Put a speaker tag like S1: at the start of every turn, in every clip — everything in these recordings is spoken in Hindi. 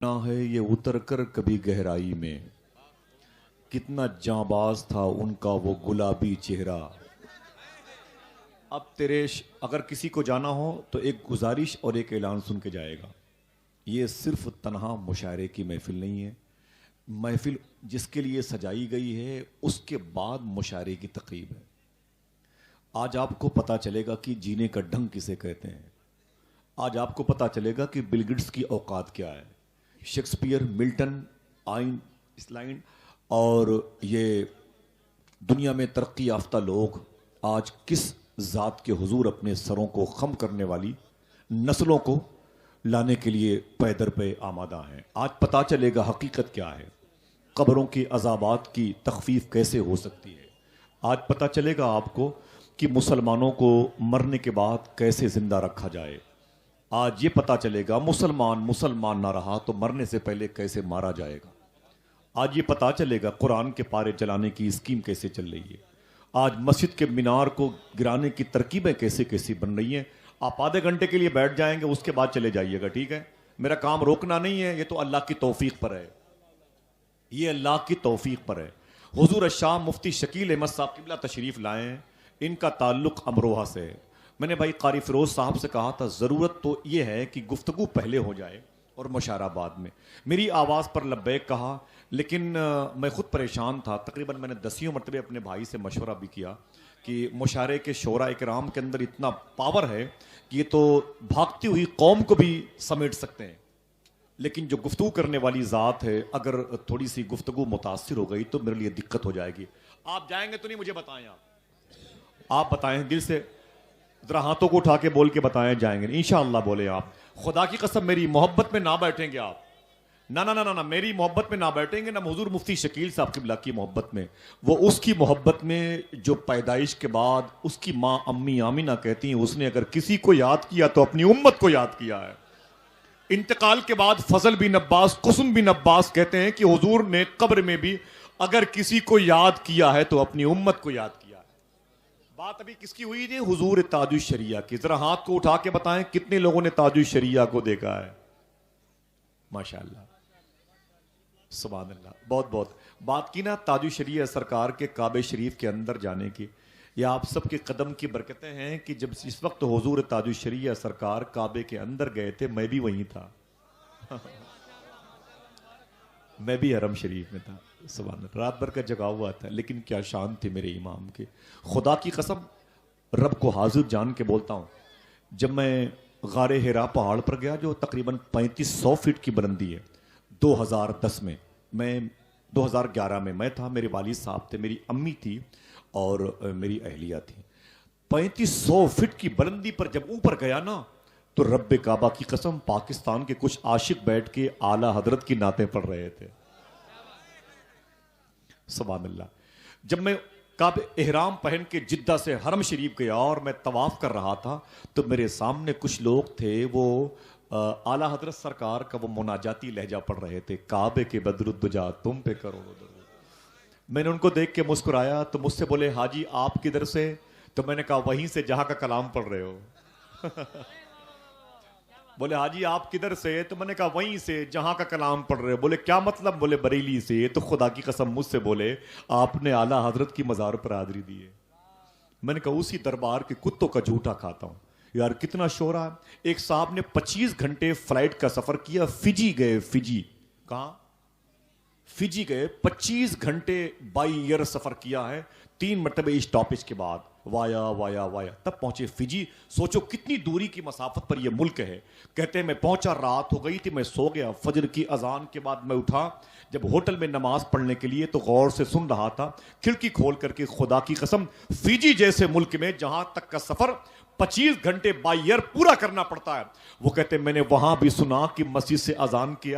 S1: ना है ये उतर कर कभी गहराई में, कितना जांबाज था उनका वो गुलाबी चेहरा। अब अगर किसी को जाना हो तो एक गुजारिश और एक ऐलान सुन के जाएगा। ये सिर्फ तन्हा मुशायरे की महफिल नहीं है। महफिल जिसके लिए सजाई गई है उसके बाद मुशायरे की तकरीब है। आज आपको पता चलेगा कि जीने का ढंग किसे कहते हैं। आज आपको पता चलेगा कि बिल गेट्स की औकात क्या है। शेक्सपियर, मिल्टन, आइंस्टाइन और ये दुनिया में तरक्की याफ्ता लोग आज किस ज़ात के हुजूर अपने सरों को खम करने वाली नस्लों को लाने के लिए पैदर पे आमादा हैं। आज पता चलेगा हकीकत क्या है, कब्रों के अजाबात की तखफीफ कैसे हो सकती है। आज पता चलेगा आपको कि मुसलमानों को मरने के बाद कैसे जिंदा रखा जाए। आज ये पता चलेगा मुसलमान ना रहा तो मरने से पहले कैसे मारा जाएगा। आज ये पता चलेगा कुरान के पारे जलाने की स्कीम कैसे चल रही है। आज मस्जिद के मीनार को गिराने की तरकीबें कैसे कैसी बन रही हैं। आप आधे घंटे के लिए बैठ जाएंगे, उसके बाद चले जाइएगा, ठीक है। मेरा काम रोकना नहीं है, ये तो अल्लाह की तौफीक पर है, ये अल्लाह की तौफीक पर है। हुजूर शाह मुफ्ती शकील अहमद साहब किबला तशरीफ लाए हैं, इनका ताल्लुक अमरोहा से है। मैंने भाई कारी फिरोज साहब से कहा था ज़रूरत तो ये है कि गुफ्तगू पहले हो जाए और मुशायरा बाद में। मेरी आवाज़ पर लब्बैक कहा, लेकिन मैं ख़ुद परेशान था। तकरीबन मैंने 10 मरतबे अपने भाई से मशवरा भी किया कि मुशायरे के शोरा इकराम के अंदर इतना पावर है कि ये तो भागती हुई कौम को भी समेट सकते हैं, लेकिन जो गुफ्तगू करने वाली ज़ात है अगर थोड़ी सी गुफ्तगू मुतासिर हो गई तो मेरे लिए दिक्कत हो जाएगी। आप जाएंगे तो नहीं, मुझे बताएं। आप बताएं दिल से, जरा हाथों को उठा के बोल के बताएं जाएंगे। इंशाअल्लाह बोले आप। खुदा की कसम मेरी मोहब्बत में ना बैठेंगे आप, ना ना ना ना ना, मेरी मोहब्बत में ना बैठेंगे, ना हुजूर मुफ्ती शकील साहब किबला की मोहब्बत में। वो उसकी मोहब्बत में जो पैदाइश के बाद उसकी माँ अम्मी आमिना कहती हैं उसने अगर किसी को याद किया तो अपनी उम्मत को याद किया है। इंतकाल के बाद फजल बिन अब्बास, कुसुम बिन अब्बास कहते हैं कि हुजूर ने कब्र में भी अगर किसी को याद किया है तो अपनी उम्मत को याद किया है। बात अभी किसकी हुई थी? हुजूर ताजुश शरिया की। जरा हाथ को उठा के बताएं कितने लोगों ने ताजुश शरिया को देखा है। माशाअल्लाह, सुभान अल्लाह। बहुत बहुत बात की ना ताजुश शरिया सरकार के काबे शरीफ के अंदर जाने की। यह आप सबके कदम की बरकतें हैं कि जब इस वक्त हुजूर ताजुश शरिया सरकार काबे के अंदर गए थे, मैं भी वहीं था मैं भी हरम शरीफ में था। सुभान अल्लाह, रात भर का जगा हुआ था, लेकिन क्या शान थी मेरे इमाम के। खुदा की कसम रब को हाजिर जान के बोलता हूँ, जब मैं गारे हिरा पहाड़ पर गया जो तकरीबन 3500 फीट की बुलंदी है, 2010 में, मैं 2011 में मैं था, मेरे वालिद साहब थे, मेरी अम्मी थी और मेरी अहलिया थी। 3500 फीट की बुलंदी पर जब ऊपर गया ना तो रब्बे काबा की कसम पाकिस्तान के कुछ आशिक बैठ के आला हजरत की नातें पढ़ रहे थे। सुभान अल्लाह। जब मैं काबे एहराम पहन के जिद्दा से हरम शरीफ गया और मैं तवाफ कर रहा था तो मेरे सामने कुछ लोग थे, वो आला हजरत सरकार का वो मुनाजाती लहजा पढ़ रहे थे। काबे के बदरुद्दुजा तुम पे करोड़ों दरूद। मैंने उनको देख के मुस्कुराया तो मुझसे बोले, हाजी आप किधर से? तो मैंने कहा वहीं से जहां का कलाम पढ़ रहे हो बोले हाजी आप किधर से? तो मैंने कहा वहीं से जहां का कलाम पढ़ रहे हो। बोले क्या मतलब? बोले बरेली से। तो खुदा की कसम मुझसे बोले आपने आला हजरत की मजार पर हाजिरी दी है। मैंने कहा उसी दरबार के कुत्तों का झूठा खाता हूं। यार कितना शोर है। एक साहब ने 25 घंटे फ्लाइट का सफर किया, फिजी गए। फिजी कहां? फिजी गए, 25 घंटे बाई एयर सफर किया है, 3 मरतबे स्टॉपेज के बाद वाया वाया वाया तब पहुंचे फिजी। सोचो कितनी दूरी की मसाफत पर यह मुल्क है। कहते हैं मैं पहुंचा, रात हो गई थी, मैं सो गया। फजर की अजान के बाद मैं उठा, जब होटल में नमाज पढ़ने के लिए तो गौर से सुन रहा था, खिड़की खोल करके खुदा की कसम फिजी जैसे मुल्क में जहां तक का सफर 25 घंटे बाई एयर पूरा करना पड़ता है, वो कहते मैंने वहां भी सुना कि मस्जिद से अजान की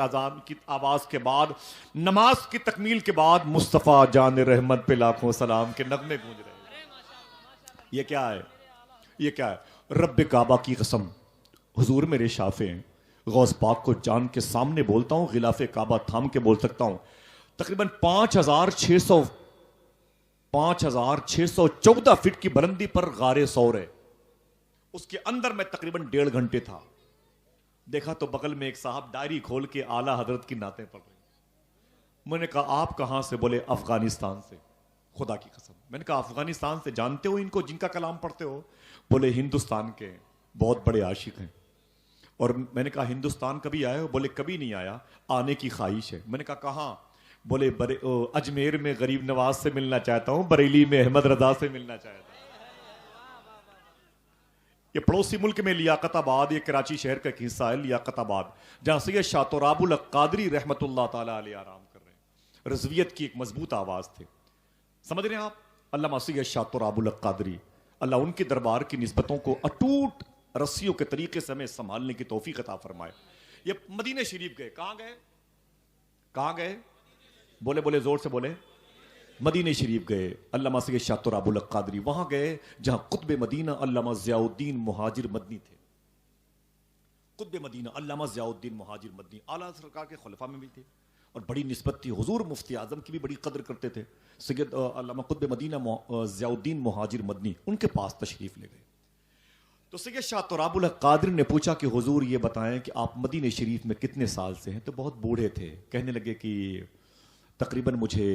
S1: आवाज के बाद, नमाज की तकमील के बाद मुस्तफा जान रहमत पे लाखों सलाम के नगमे गूंज रहे। ये क्या है? ये क्या है? रब्बे काबा की कसम, हुजूर मेरे शाफे हैं। गौस पाक को जान के सामने बोलता हूं, गिलाफे काबा थाम के बोल सकता हूं। तकरीबन 5614 फीट की बुलंदी पर गारे सौर है। उसके अंदर मैं तकरीबन 1.5 घंटे था। देखा तो बगल में एक साहब डायरी खोल के आला हजरत की नातें पढ़ रहे। मैंने कहा आप कहां से? बोले अफगानिस्तान से। खुदा की कसम। मैंने कहा अफगानिस्तान से जानते हो इनको जिनका कलाम पढ़ते हो? बोले हिंदुस्तान के हैं, बहुत बड़े आशिक हैं। और मैंने कहा हिंदुस्तान कभी आए हो? बोले कभी नहीं आया, आने की ख्वाहिश है। मैंने कहा कहां? बोले अजमेर में गरीब नवाज से मिलना चाहता हूं, बरेली में अहमद रजा से मिलना चाहता हूं। ये पड़ोसी मुल्क में लियाकताबाद, ये कराची शहर का एक हिस्सा है लियाकताबाद, जहां सैयद शाह तुराबुल क़ादरी रहमतुल्लाह ताला अलैह आराम कर रहे हैं। रज़वियत की एक मजबूत आवाज थे, समझ रहे हैं आप? अल्लामा सैयद शाह तुराबुल क़ादरी, अल्लाह उनके दरबार की निस्बतों को अटूट रस्सियों के तरीके से हमें संभालने की तौफीक अता फरमाए। ये मदीने शरीफ गए। कहां गए? कहां गए? बोले बोले जोर से बोले। मदीने शरीफ गए। अल्लामा सैयद शाह तुराबुल क़ादरी वहां गए जहां कुतुब मदीना अल्लामा ज़ियाउद्दीन मुहाजिर मदनी थे। कुतुब मदीना अल्लामा ज़ियाउद्दीन मुहाजिर मदनी आला सरकार के खुलफा में भी थे और बड़ी निस्बत थी। हुजूर मुफ्ती आजम की भी बड़ी कदर करते थे। सैयद अल्लामा कुतुब मदीना ज़ियाउद्दीन मुहाजिर मदनी उनके पास तशरीफ ले गए। तो सैयद शाह तुराबुल क़ादरी ने पूछा कि हुजूर ये बताएं कि आप मदीने शरीफ में कितने साल से हैं? तो बहुत बूढ़े थे। कहने लगे कि तकरीबन मुझे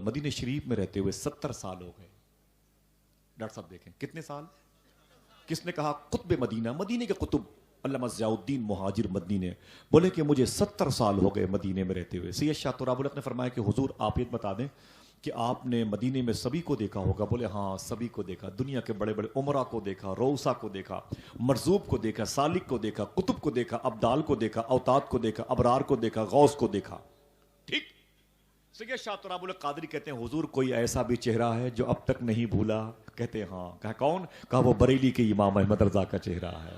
S1: मदीने शरीफ में रहते हुए 70 साल हो गए। डॉक्टर साहब देखें कितने साल। किसने कहा? कुतुब मदीना, मदीने के कुतुब अल्लामा ज़ियाउद्दीन मुहाजिर मदनी ने बोले कि मुझे 70 साल हो गए मदीने में रहते हुए। सैयद शाह तुराबुल ने फरमाया कि हुजूर आप ये बता दें कि आपने मदीने में सभी को देखा होगा? बोले हाँ सभी को देखा, दुनिया के बड़े बड़े उमरा को देखा, रौसा को देखा, मरजूब को देखा, सालिक को देखा, कुतुब को देखा, अब्दाल को देखा, अवताद को देखा, अबरार को देखा, गौस को देखा। ठीक। सैयद शाह तुराबुल क़ादरी कहते हैं हुजूर कोई ऐसा भी चेहरा है जो अब तक नहीं भूला? कहते हैं हाँ। कहा कौन? कहा वो बरेली के इमाम अहमद रजा का चेहरा है।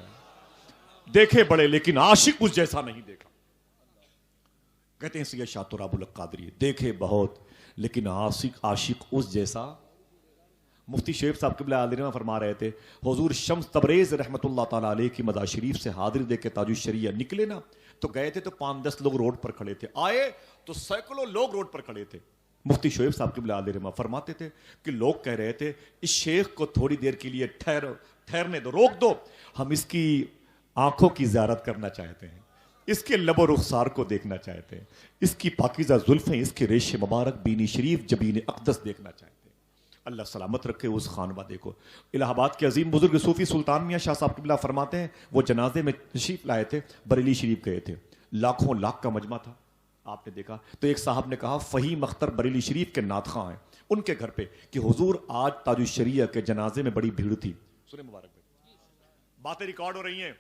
S1: देखे बड़े लेकिन आशिक उस जैसा नहीं देखा। कहते हैं सैयद शाह तुराबुल क़ादरी देखे बहुत लेकिन आशिक उस जैसा। मुफ्ती शेख साहब क़िबला आलिमा फरमा रहे थे हुजूर शम्स तबरेज़ रहमतुल्लाह ताला अलैह की मज़ार शरीफ से हाजिर दे के ताजुश शरिया निकले ना, तो गए थे तो 5-10 लोग रोड पर खड़े थे, आए तो सैकड़ों लोग रोड पर खड़े थे। मुफ्ती शोएब साहब क़िबला आलिमा फरमाते थे कि लोग कह रहे थे इस शेख को थोड़ी देर के लिए ठहरने दो, रोक दो, हम इसकी आंखों की ज़ियारत करना चाहते हैं, इसके लबो रुखसार को देखना चाहते हैं, इसकी पाकीज़ा जुल्फ़ें, इसके रेशे मुबारक, बीनी शरीफ, जबीन अक़दस देखना चाहते हैं। अल्लाह सलामत रखे उस खानवादे को। इलाहाबाद के अजीम बुजुर्ग सूफी सुल्तान मियाँ शाह साहब क़िबला फरमाते हैं वो जनाजे में तशरीफ लाए थे, बरेली शरीफ गए थे, लाखों लाख का मजमा था। आपने देखा तो एक साहब ने कहा फ़हीम अख्तर बरेली शरीफ के नातख़ा हैं उनके घर पे कि हुजूर आज ताजुश शरिया के जनाजे में बड़ी भीड़ थी। सुने मुबारक भाई, बातें रिकॉर्ड हो रही हैं,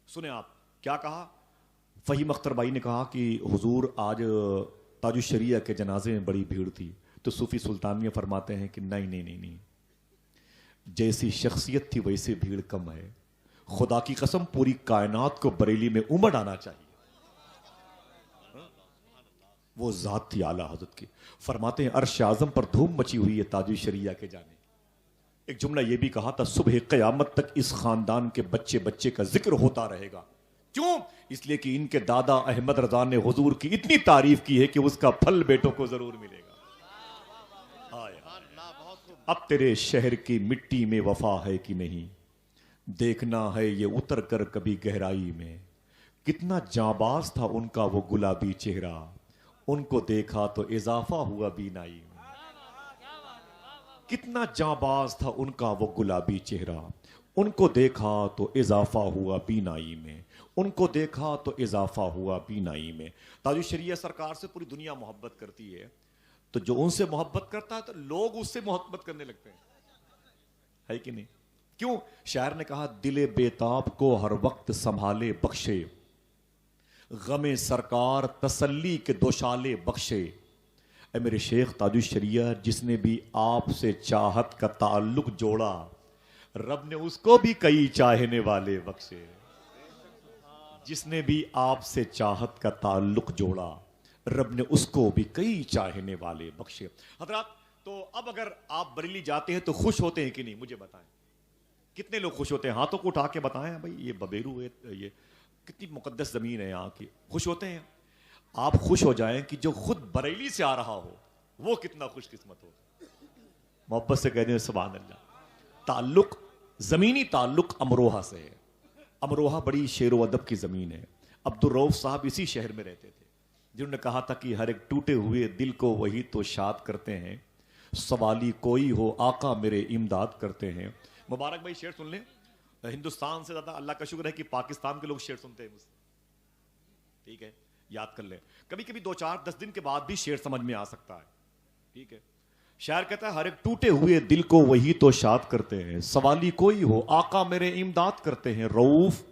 S1: सुने आप क्या कहा। फ़हीम अख्तर भाई ने कहा कि हुजूर आज ताजुश शरिया के जनाजे में बड़ी भीड़ थी। तो सूफी सुल्तानिया फरमाते हैं कि नहीं नहीं नहीं नहीं, जैसी शख्सियत थी वैसे भीड़ कम है। खुदा की कसम पूरी कायनात को बरेली में उमड़ आना चाहिए। वो जात थी आला हजरत की। फरमाते हैं अर्श आजम पर धूम मची हुई है ताजुश शरिया के जाने। एक जुमला ये भी कहा था सुबह क़यामत तक इस खानदान के बच्चे बच्चे का जिक्र होता रहेगा। क्यों? इसलिए कि इनके दादा अहमद रजा ने हुजूर की इतनी तारीफ की है कि उसका फल बेटों को जरूर मिलेगा। अब तेरे शहर की मिट्टी में वफा है कि नहीं, देखना है ये उतर कर कभी गहराई में। कितना जाबाज था उनका वो गुलाबी चेहरा, उनको देखा तो इजाफा हुआ बीनाई में। कितना जाबाज था उनका वो गुलाबी चेहरा, उनको देखा तो इजाफा हुआ बीनाई में, उनको देखा तो इजाफा हुआ बीनाई में। ताजुश शरिया सरकार से पूरी दुनिया मोहब्बत करती है, तो जो उनसे मोहब्बत करता है तो लोग उससे मोहब्बत करने लगते हैं, है कि नहीं? क्यों? शायर ने कहा दिले बेताब को हर वक्त संभाले बख्शे, गमे सरकार तसल्ली के दोशाले बख्शे। ऐ मेरे शेख ताजुश शरिया जिसने भी आपसे चाहत का ताल्लुक जोड़ा, रब ने उसको भी कई चाहने वाले बख्शे। जिसने भी आपसे चाहत का ताल्लुक जोड़ा, रब ने उसको भी कई चाहने वाले बख्शे। हजरात, तो अब अगर आप बरेली जाते हैं तो खुश होते हैं कि नहीं? मुझे बताएं कितने लोग खुश होते हैं? हाथों को उठा के बताएं भाई, ये बबेरू है, ये कितनी मुकद्दस जमीन है यहाँ की। खुश होते हैं? आप खुश हो जाएं कि जो खुद बरेली से आ रहा हो वो कितना खुशकिस्मत हो। मोहब्बत से कहते हैं सुभान अल्लाह। ताल्लुक, जमीनी ताल्लुक अमरोहा से है, अमरोहा बड़ी शेर व अदब की ज़मीन है। अब्दुल रऊफ साहब इसी शहर में रहते थे, जिन्होंने कहा था कि हर एक टूटे हुए दिल को वही तो शाद करते हैं, सवाली कोई हो आका मेरे इमदाद करते हैं। मुबारक भाई शेर सुन लें। हिंदुस्तान से ज़्यादा अल्लाह का शुक्र है कि पाकिस्तान के लोग शेर सुनते हैं मुझसे, ठीक है, याद कर लें। कभी कभी 2-4-10 दिन के बाद भी शेर समझ में आ सकता है, ठीक है। शायर कहता है हर एक टूटे हुए दिल को वही तो शाद करते हैं, सवाली कोई हो आका मेरे इमदाद करते हैं। रऊफ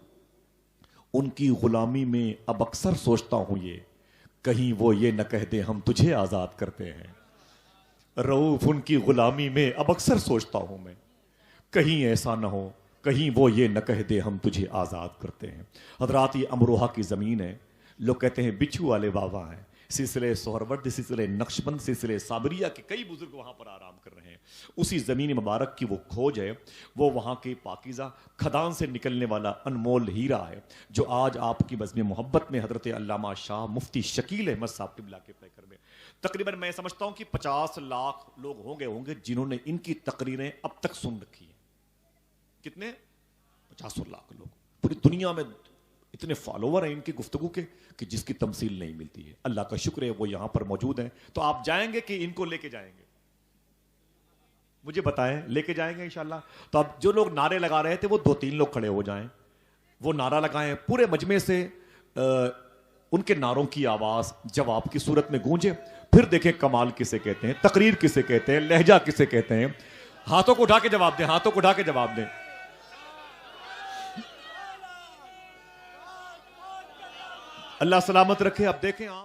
S1: उनकी गुलामी में अब अक्सर सोचता हूं ये, कहीं वो ये न कह दे हम तुझे आजाद करते हैं। रऊफ उनकी गुलामी में अब अक्सर सोचता हूं मैं, कहीं ऐसा न हो कहीं वो ये न कह दे हम तुझे आजाद करते हैं। हजरात ये अमरोहा की जमीन है, लोग कहते हैं बिच्छू वाले बाबा हैं। सिलसिले सोहरवर्द, सिलसिले नक्शबंद, सिलसिले साबरिया के कई बुजुर्ग वहां पर आराम कर रहे हैं। उसी जमीन मुबारक की वो खोज है, वो वहां के पाकीज़ा खदान से निकलने वाला अनमोल हीरा है, जो आज आपकी बज़्म मोहब्बत में हजरत अल्लामा शाह मुफ्ती शकील अहमद साहब क़िबला के पैकर में तकरीबन मैं समझता हूं कि 50 लाख लोग होंगे जिन्होंने इनकी तकरीरें अब तक सुन रखी हैं। कितने? 50 लाख लोग। पूरी दुनिया में इतने फॉलोवर हैं इनकी गुफ्तगू के कि जिसकी तमसील नहीं मिलती है। अल्लाह का शुक्र है वो यहां पर मौजूद हैं। तो आप जाएंगे कि इनको लेके जाएंगे? मुझे बताएं, लेके जाएंगे इंशाल्लाह। तो अब जो लोग नारे लगा रहे थे वो 2-3 लोग खड़े हो जाएं, वो नारा लगाएं, पूरे मजमे से उनके नारों की आवाज जवाब की सूरत में गूंजे। फिर देखें कमाल किसे कहते हैं, तकरीर किसे कहते हैं, लहजा किसे कहते हैं। हाथों को उठा के जवाब दें, हाथों को उठा के जवाब दें। अल्लाह सलामत रखे। अब देखें आप